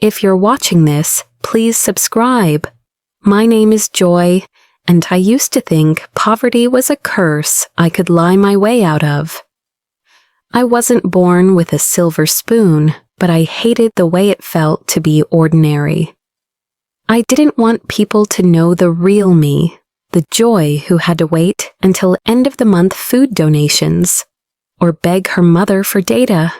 If you're watching this, please subscribe. My name is Joy, and I used to think poverty was a curse I could lie my way out of. I wasn't born with a silver spoon, but I hated the way it felt to be ordinary. I didn't want people to know the real me, the Joy who had to wait until end of the month food donations, or beg her mother for data.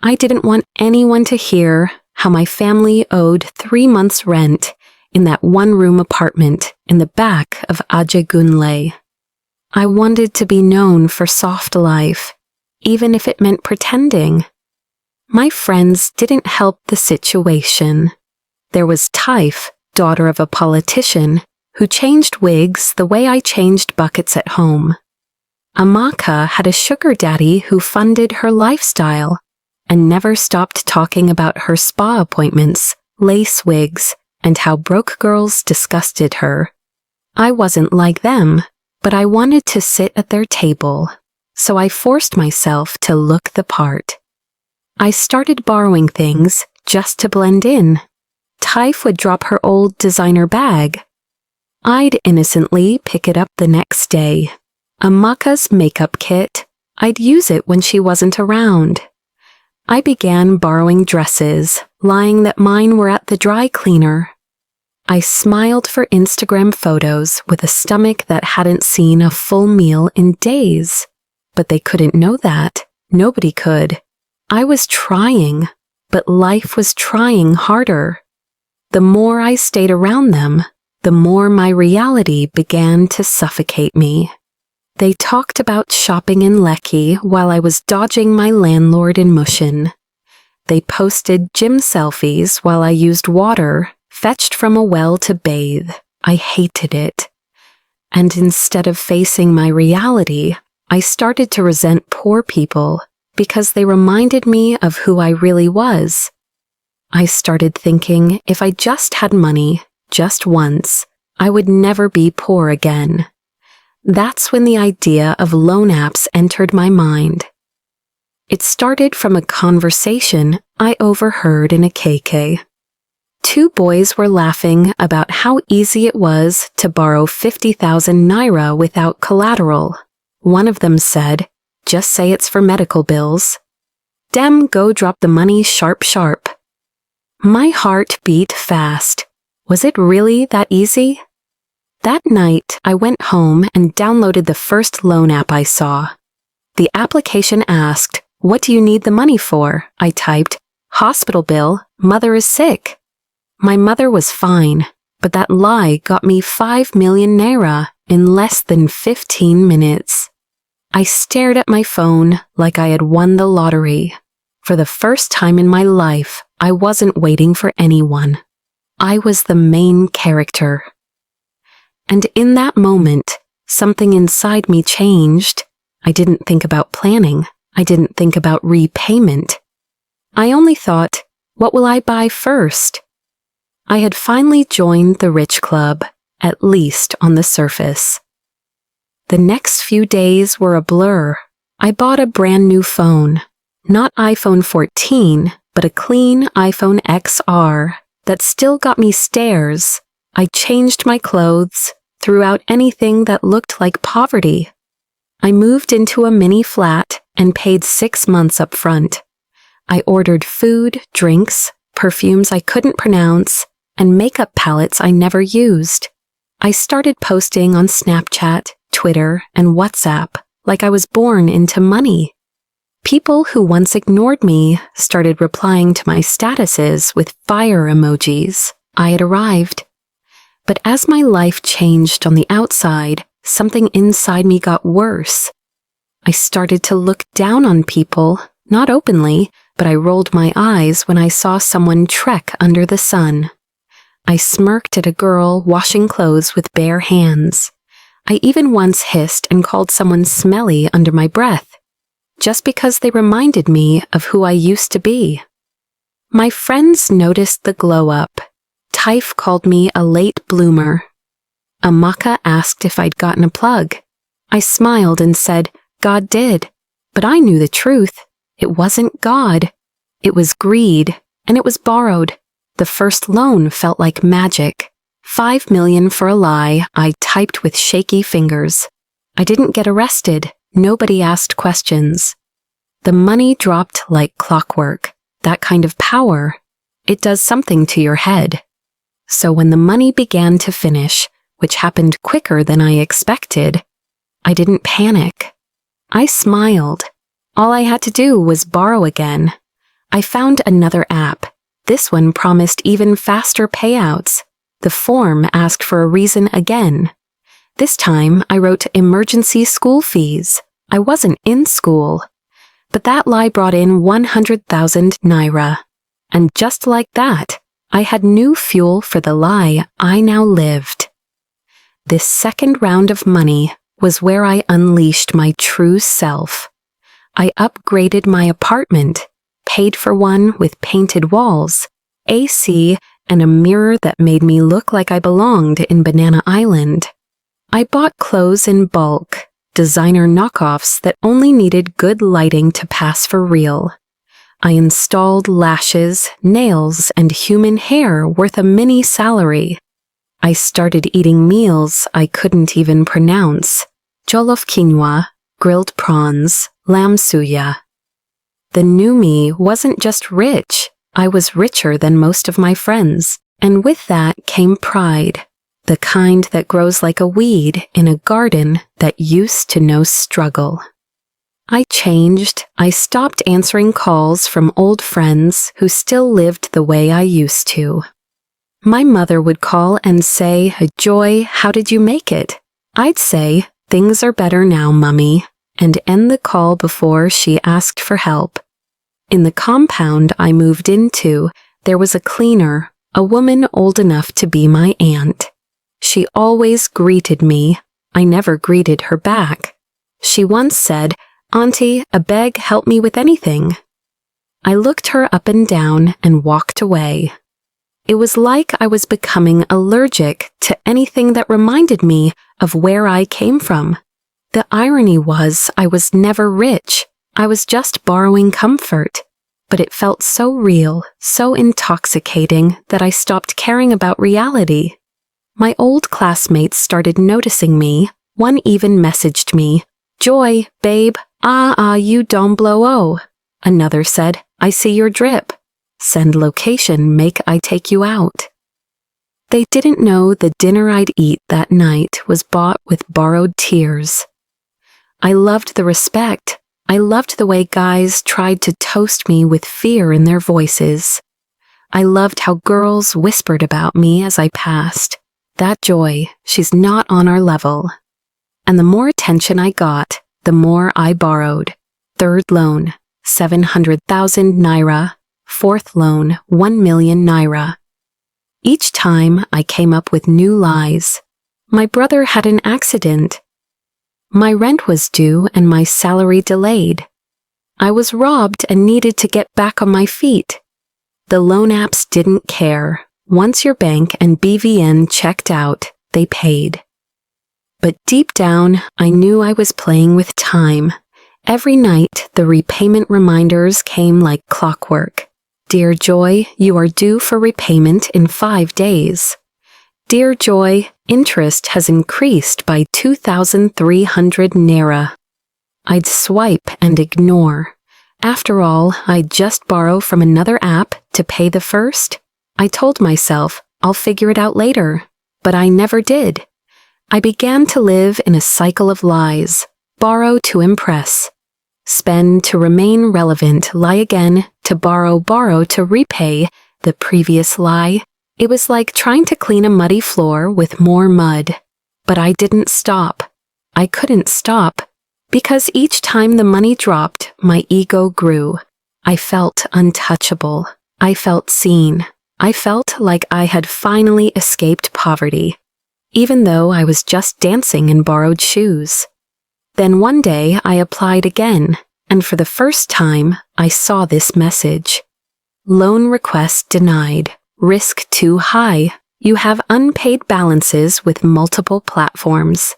I didn't want anyone to hear how my family owed 3 months' rent in that one-room apartment in the back of Ajegunle. I wanted to be known for soft life, even if it meant pretending. My friends didn't help the situation. There was Taif, daughter of a politician, who changed wigs the way I changed buckets at home. Amaka had a sugar daddy who funded her lifestyle and never stopped talking about her spa appointments, lace wigs, and how broke girls disgusted her. I wasn't like them, but I wanted to sit at their table, so I forced myself to look the part. I started borrowing things just to blend in. Taif would drop her old designer bag. I'd innocently pick it up the next day. Amaka's makeup kit, I'd use it when she wasn't around. I began borrowing dresses, lying that mine were at the dry cleaner. I smiled for Instagram photos with a stomach that hadn't seen a full meal in days. But they couldn't know that. Nobody could. I was trying, but life was trying harder. The more I stayed around them, the more my reality began to suffocate me. They talked about shopping in Lekki while I was dodging my landlord in Mushin. They posted gym selfies while I used water fetched from a well to bathe. I hated it. And instead of facing my reality, I started to resent poor people because they reminded me of who I really was. I started thinking if I just had money, just once, I would never be poor again. That's when the idea of loan apps entered my mind. It started from a conversation I overheard in a KK. 2 boys were laughing about how easy it was to borrow 50,000 naira without collateral. One of them said, "Just say it's for medical bills." "Dem, go drop the money sharp sharp." My heart beat fast. Was it really that easy? That night, I went home and downloaded the first loan app I saw. The application asked, "What do you need the money for?" I typed, "Hospital bill, mother is sick." My mother was fine, but that lie got me 5 million naira in less than 15 minutes. I stared at my phone like I had won the lottery. For the first time in my life, I wasn't waiting for anyone. I was the main character. And in that moment, something inside me changed. I didn't think about planning. I didn't think about repayment. I only thought, what will I buy first? I had finally joined the rich club, at least on the surface. The next few days were a blur. I bought a brand new phone. Not iPhone 14, but a clean iPhone XR that still got me stares. I changed my clothes, threw out anything that looked like poverty. I moved into a mini flat and paid 6 months up front. I ordered food, drinks, perfumes I couldn't pronounce, and makeup palettes I never used. I started posting on Snapchat, Twitter, and WhatsApp like I was born into money. People who once ignored me started replying to my statuses with fire emojis. I had arrived. But as my life changed on the outside, something inside me got worse. I started to look down on people, not openly, but I rolled my eyes when I saw someone trek under the sun. I smirked at a girl washing clothes with bare hands. I even once hissed and called someone smelly under my breath, just because they reminded me of who I used to be. My friends noticed the glow-up. Taif called me a late bloomer. Amaka asked if I'd gotten a plug. I smiled and said, God did. But I knew the truth. It wasn't God. It was greed, and it was borrowed. The first loan felt like magic. 5 million for a lie, I typed with shaky fingers. I didn't get arrested. Nobody asked questions. The money dropped like clockwork. That kind of power, it does something to your head. So when the money began to finish, which happened quicker than I expected, I didn't panic. I smiled. All I had to do was borrow again. I found another app. This one promised even faster payouts. The form asked for a reason again. This time, I wrote emergency school fees. I wasn't in school. But that lie brought in 100,000 naira. And just like that, I had new fuel for the lie I now lived. This second round of money was where I unleashed my true self. I upgraded my apartment, paid for one with painted walls, AC, and a mirror that made me look like I belonged in Banana Island. I bought clothes in bulk, designer knockoffs that only needed good lighting to pass for real. I installed lashes, nails, and human hair worth a mini salary. I started eating meals I couldn't even pronounce. Jollof quinoa, grilled prawns, lamb suya. The new me wasn't just rich, I was richer than most of my friends, and with that came pride, the kind that grows like a weed in a garden that used to know struggle. I changed. I stopped answering calls from old friends who still lived the way I used to. My mother would call and say, "Joy, how did you make it?" I'd say, "Things are better now, Mummy," and end the call before she asked for help. In the compound I moved into, there was a cleaner, a woman old enough to be my aunt. She always greeted me. I never greeted her back. She once said, "Auntie, a beg help me with anything." I looked her up and down and walked away. It was like I was becoming allergic to anything that reminded me of where I came from. The irony was I was never rich. I was just borrowing comfort. But it felt so real, so intoxicating that I stopped caring about reality. My old classmates started noticing me. One even messaged me, "Joy, babe, you don't blow oh." Another said, "I see your drip. Send location, make I take you out." They didn't know the dinner I'd eat that night was bought with borrowed tears. I loved the respect. I loved the way guys tried to toast me with fear in their voices. I loved how girls whispered about me as I passed. "That Joy, she's not on our level." And the more attention I got, the more I borrowed. Third loan, 700,000 naira. Fourth loan, 1 million naira. Each time I came up with new lies. My brother had an accident. My rent was due and my salary delayed. I was robbed and needed to get back on my feet. The loan apps didn't care. Once your bank and BVN checked out, they paid. But deep down, I knew I was playing with time. Every night, the repayment reminders came like clockwork. "Dear Joy, you are due for repayment in 5 days. Dear Joy, interest has increased by 2,300 naira." I'd swipe and ignore. After all, I'd just borrow from another app to pay the first. I told myself, I'll figure it out later. But I never did. I began to live in a cycle of lies. Borrow to impress. Spend to remain relevant, lie again, to borrow to repay the previous lie. It was like trying to clean a muddy floor with more mud. But I didn't stop. I couldn't stop. Because each time the money dropped, my ego grew. I felt untouchable. I felt seen. I felt like I had finally escaped poverty, even though I was just dancing in borrowed shoes. Then one day I applied again, and for the first time, I saw this message. Loan request denied. Risk too high. You have unpaid balances with multiple platforms.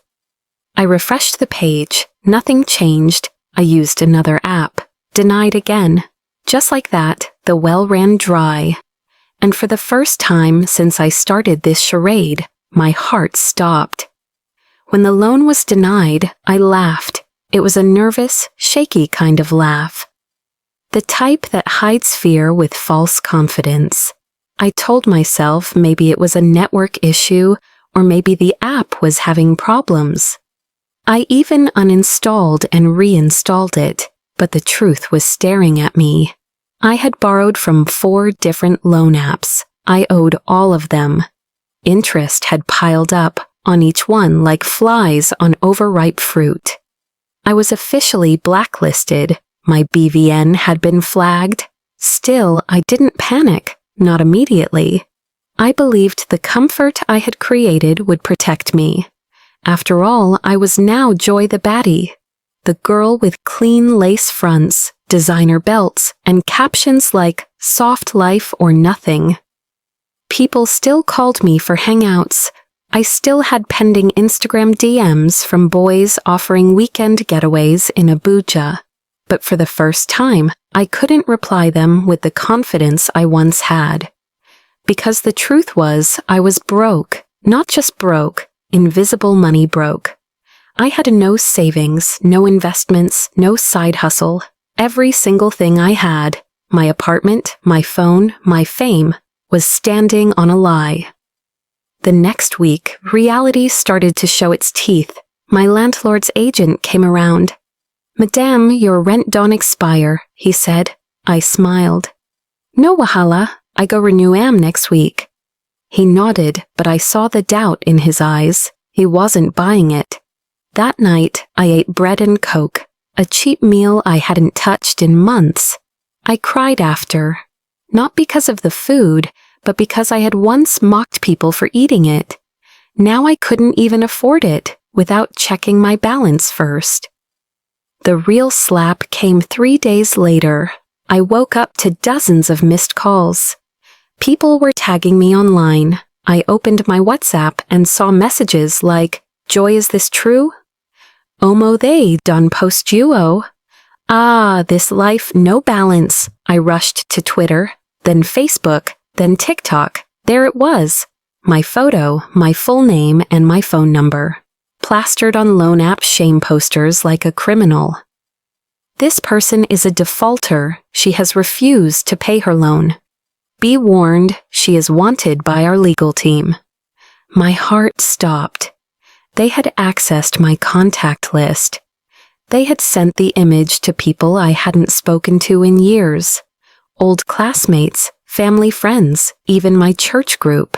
I refreshed the page. Nothing changed. I used another app. Denied again. Just like that, the well ran dry. And for the first time since I started this charade, my heart stopped. When the loan was denied, I laughed. It was a nervous, shaky kind of laugh. The type that hides fear with false confidence. I told myself maybe it was a network issue, or maybe the app was having problems. I even uninstalled and reinstalled it, but the truth was staring at me. I had borrowed from 4 different loan apps. I owed all of them. Interest had piled up on each one like flies on overripe fruit. I was officially blacklisted. My BVN had been flagged. Still, I didn't panic, not immediately. I believed the comfort I had created would protect me. After all, I was now Joy the baddie, the girl with clean lace fronts, designer belts, and captions like soft life or nothing. People still called me for hangouts. I still had pending Instagram DMs from boys offering weekend getaways in Abuja. But for the first time, I couldn't reply them with the confidence I once had. Because the truth was, I was broke, not just broke, invisible money broke. I had no savings, no investments, no side hustle. Every single thing I had, my apartment, my phone, my fame, was standing on a lie. The next week, reality started to show its teeth. My landlord's agent came around. "Madame, your rent don't expire," he said. I smiled. "No wahala, I go renew next week." He nodded, but I saw the doubt in his eyes. He wasn't buying it. That night, I ate bread and Coke, a cheap meal I hadn't touched in months. I cried after, not because of the food, but because I had once mocked people for eating it. Now I couldn't even afford it without checking my balance first. The real slap came 3 days later. I woke up to dozens of missed calls. People were tagging me online. I opened my WhatsApp and saw messages like, "Joy, is this true? Omo they done post you-o. Ah, this life no balance." I rushed to Twitter, then Facebook, then TikTok. There it was. My photo, my full name, and my phone number. Plastered on loan app shame posters like a criminal. "This person is a defaulter. She has refused to pay her loan. Be warned, she is wanted by our legal team." My heart stopped. They had accessed my contact list. They had sent the image to people I hadn't spoken to in years. Old classmates, family friends, even my church group.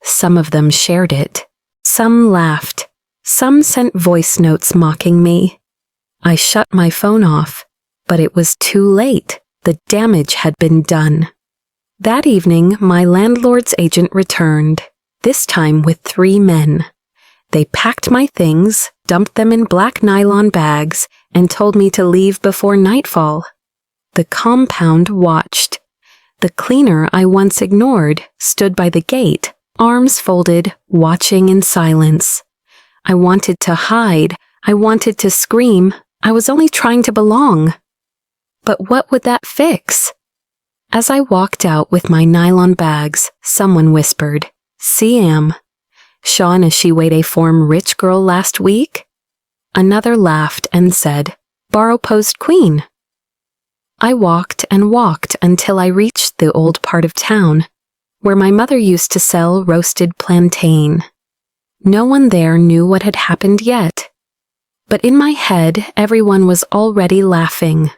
Some of them shared it. Some laughed. Some sent voice notes mocking me. I shut my phone off, but it was too late. The damage had been done. That evening, my landlord's agent returned, this time with 3 men. They packed my things, dumped them in black nylon bags, and told me to leave before nightfall. The compound watched. The cleaner I once ignored stood by the gate, arms folded, watching in silence. I wanted to hide. I wanted to scream. I was only trying to belong. But what would that fix? As I walked out with my nylon bags, someone whispered, "Siam. Sean, is she wait a form rich girl last week?" Another laughed and said, "Borrow posed queen." I walked and walked until I reached the old part of town, where my mother used to sell roasted plantain. No one there knew what had happened yet. But in my head, everyone was already laughing.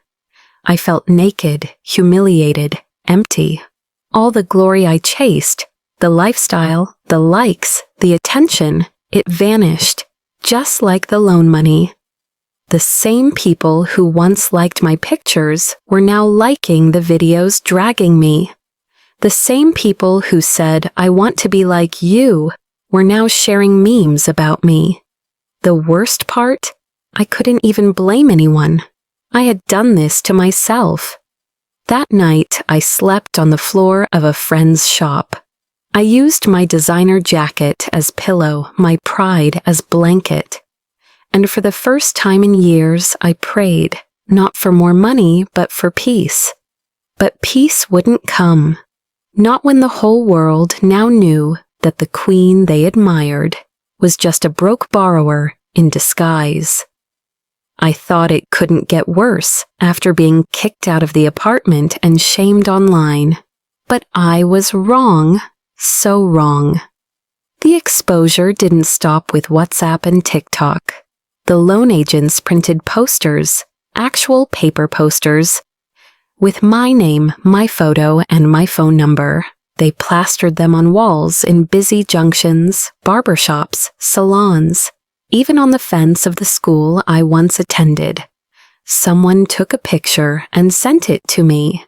I felt naked, humiliated, empty. All the glory I chased, the lifestyle, the likes, the attention, it vanished, just like the loan money. The same people who once liked my pictures were now liking the videos dragging me. The same people who said, "I want to be like you," were now sharing memes about me. The worst part? I couldn't even blame anyone. I had done this to myself. That night, I slept on the floor of a friend's shop. I used my designer jacket as pillow, my pride as blanket. And for the first time in years, I prayed, not for more money, but for peace. But peace wouldn't come. Not when the whole world now knew that the queen they admired was just a broke borrower in disguise. I thought it couldn't get worse after being kicked out of the apartment and shamed online. But I was wrong, so wrong. The exposure didn't stop with WhatsApp and TikTok. The loan agents printed posters, actual paper posters, with my name, my photo, and my phone number. They plastered them on walls in busy junctions, barbershops, salons, even on the fence of the school I once attended. Someone took a picture and sent it to me.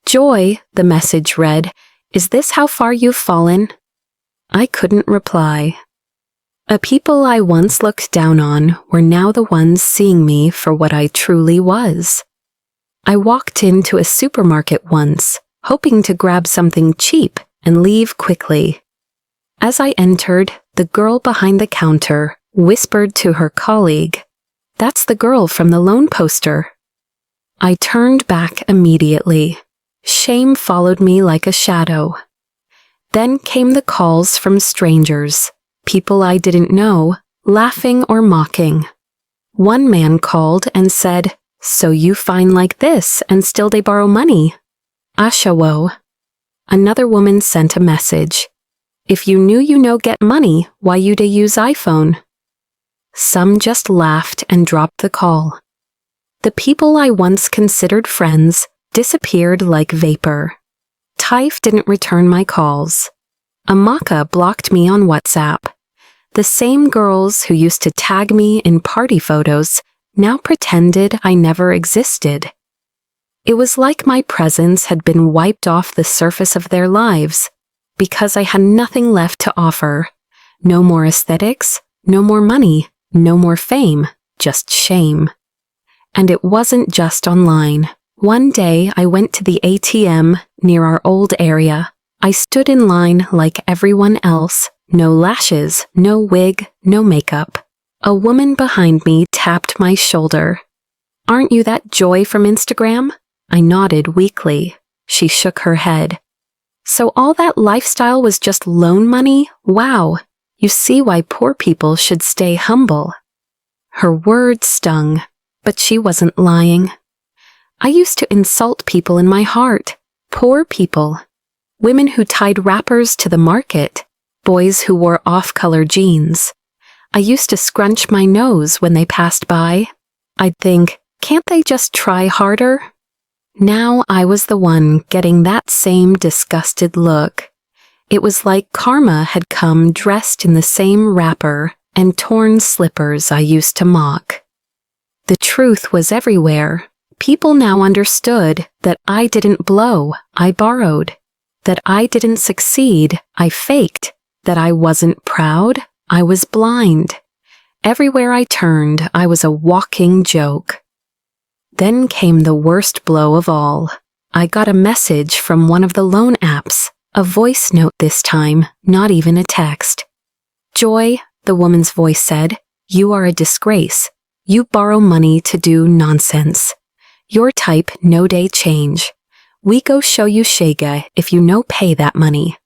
"Joy," the message read, "is this how far you've fallen?" I couldn't reply. A people I once looked down on were now the ones seeing me for what I truly was. I walked into a supermarket once, hoping to grab something cheap and leave quickly. As I entered, the girl behind the counter whispered to her colleague, "That's the girl from the loan poster." I turned back immediately. Shame followed me like a shadow. Then came the calls from strangers, people I didn't know, laughing or mocking. One man called and said, "So you fine like this and still they borrow money? Ashawo." Another woman sent a message, "If you knew you no get money, why you dey use iPhone?" Some just laughed and dropped the call. The people I once considered friends disappeared like vapor. Taif didn't return my calls. Amaka blocked me on WhatsApp. The same girls who used to tag me in party photos now pretended I never existed. It was like my presence had been wiped off the surface of their lives because I had nothing left to offer. No more aesthetics, no more money, no more fame, just shame. And it wasn't just online. One day I went to the ATM near our old area. I stood in line like everyone else. No lashes, no wig, no makeup. A woman behind me tapped my shoulder. "Aren't you that Joy from Instagram?" I nodded weakly. She shook her head. "So all that lifestyle was just loan money? Wow, you see why poor people should stay humble." Her words stung, but she wasn't lying. I used to insult people in my heart. Poor people. Women who tied wrappers to the market. Boys who wore off-color jeans. I used to scrunch my nose when they passed by. I'd think, can't they just try harder? Now I was the one getting that same disgusted look. It was like karma had come dressed in the same wrapper and torn slippers I used to mock. The truth was everywhere. People now understood that I didn't blow, I borrowed. That I didn't succeed, I faked. That I wasn't proud, I was blind. Everywhere I turned, I was a walking joke. Then came the worst blow of all. I got a message from one of the loan apps, a voice note this time, not even a text. "Joy," the woman's voice said, "you are a disgrace. You borrow money to do nonsense. Your type no day change. We go show you Shega if you no pay that money.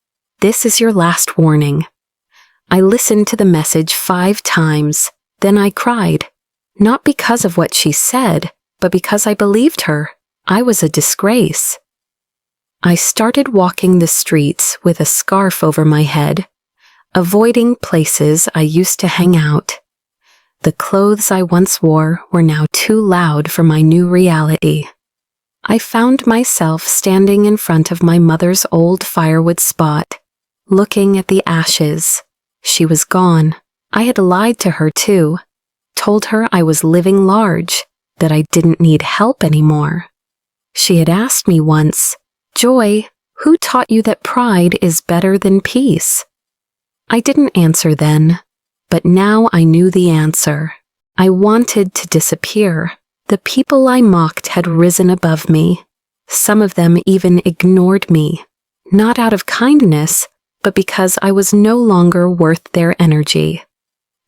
This is your last warning." I listened to the message 5 times, then I cried. Not because of what she said, but because I believed her. I was a disgrace. I started walking the streets with a scarf over my head, avoiding places I used to hang out. The clothes I once wore were now too loud for my new reality. I found myself standing in front of my mother's old firewood spot, looking at the ashes. She was gone. I had lied to her too, told her I was living large, that I didn't need help anymore. She had asked me once, "Joy, who taught you that pride is better than peace?" I didn't answer then, but now I knew the answer. I wanted to disappear. The people I mocked had risen above me. Some of them even ignored me, not out of kindness, but because I was no longer worth their energy.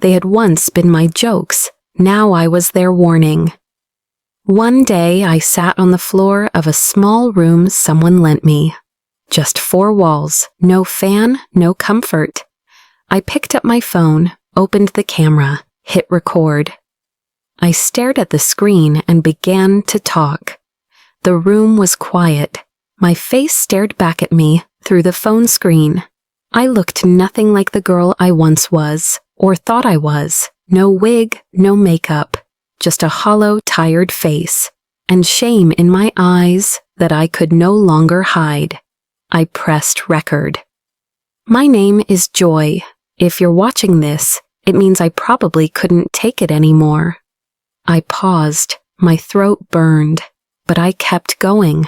They had once been my jokes, now I was their warning. One day I sat on the floor of a small room someone lent me. Just four walls, no fan, no comfort. I picked up my phone, opened the camera, hit record. I stared at the screen and began to talk. The room was quiet. My face stared back at me through the phone screen. I looked nothing like the girl I once was, or thought I was. No wig, no makeup, just a hollow, tired face, and shame in my eyes that I could no longer hide. I pressed record. My name is Joy. If you're watching this, it means I probably couldn't take it anymore. I paused. My throat burned, but I kept going.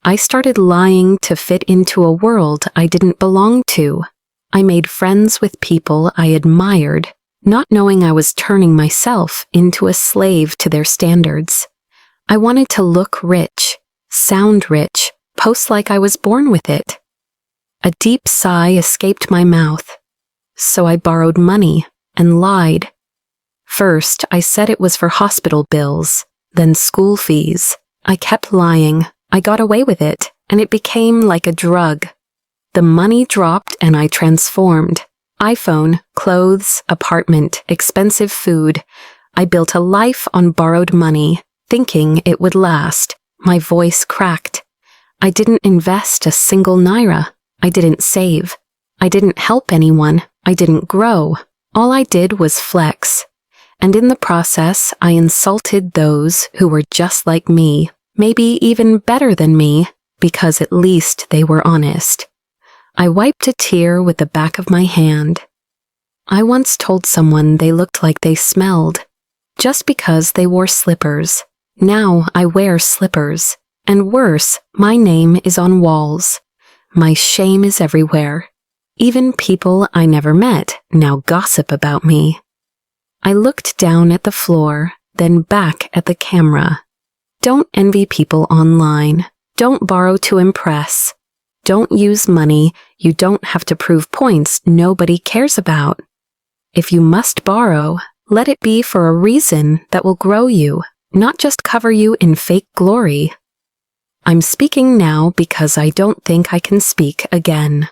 I started lying to fit into a world I didn't belong to. I made friends with people I admired, not knowing I was turning myself into a slave to their standards. I wanted to look rich, sound rich, post like I was born with it. A deep sigh escaped my mouth. So I borrowed money and lied. First, I said it was for hospital bills, then school fees. I kept lying. I got away with it, and it became like a drug. The money dropped and I transformed. iPhone, clothes, apartment, expensive food. I built a life on borrowed money, thinking it would last. My voice cracked. I didn't invest a single naira. I didn't save. I didn't help anyone. I didn't grow. All I did was flex. And in the process, I insulted those who were just like me, maybe even better than me, because at least they were honest. I wiped a tear with the back of my hand. I once told someone they looked like they smelled, just because they wore slippers. Now I wear slippers. And worse, my name is on walls. My shame is everywhere. Even people I never met now gossip about me. I looked down at the floor, then back at the camera. Don't envy people online. Don't borrow to impress. Don't use money you don't have to prove points nobody cares about. If you must borrow, let it be for a reason that will grow you, not just cover you in fake glory. I'm speaking now because I don't think I can speak again.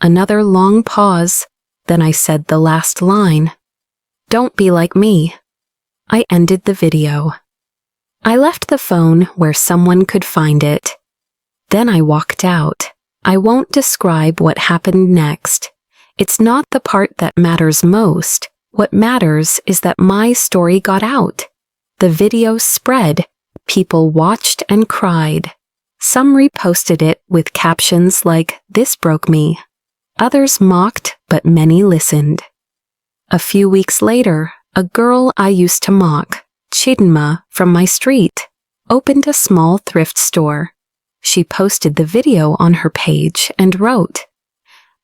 Another long pause, then I said the last line. Don't be like me. I ended the video. I left the phone where someone could find it. Then I walked out. I won't describe what happened next. It's not the part that matters most. What matters is that my story got out. The video spread. People watched and cried. Some reposted it with captions like, "This broke me." Others mocked, but many listened. A few weeks later, a girl I used to mock, Chidinma from my street, opened a small thrift store. She posted the video on her page and wrote,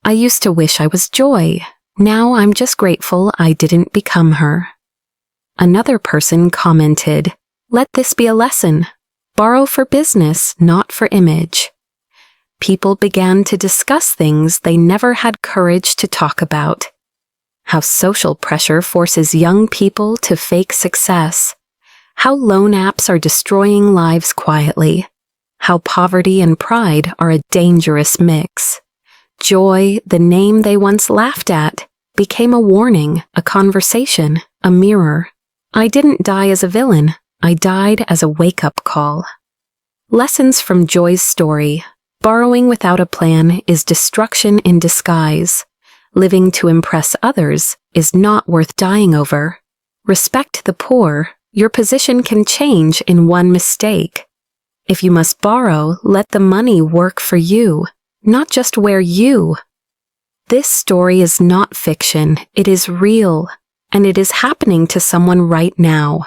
"I used to wish I was Joy. Now I'm just grateful I didn't become her." Another person commented, "Let this be a lesson. Borrow for business, not for image." People began to discuss things they never had courage to talk about. How social pressure forces young people to fake success. How loan apps are destroying lives quietly. How poverty and pride are a dangerous mix. Joy, the name they once laughed at, became a warning, a conversation, a mirror. I didn't die as a villain. I died as a wake-up call. Lessons from Joy's story. Borrowing without a plan is destruction in disguise. Living to impress others is not worth dying over. Respect the poor. Your position can change in one mistake. If you must borrow, let the money work for you, not just wear you. This story is not fiction. It is real, and it is happening to someone right now.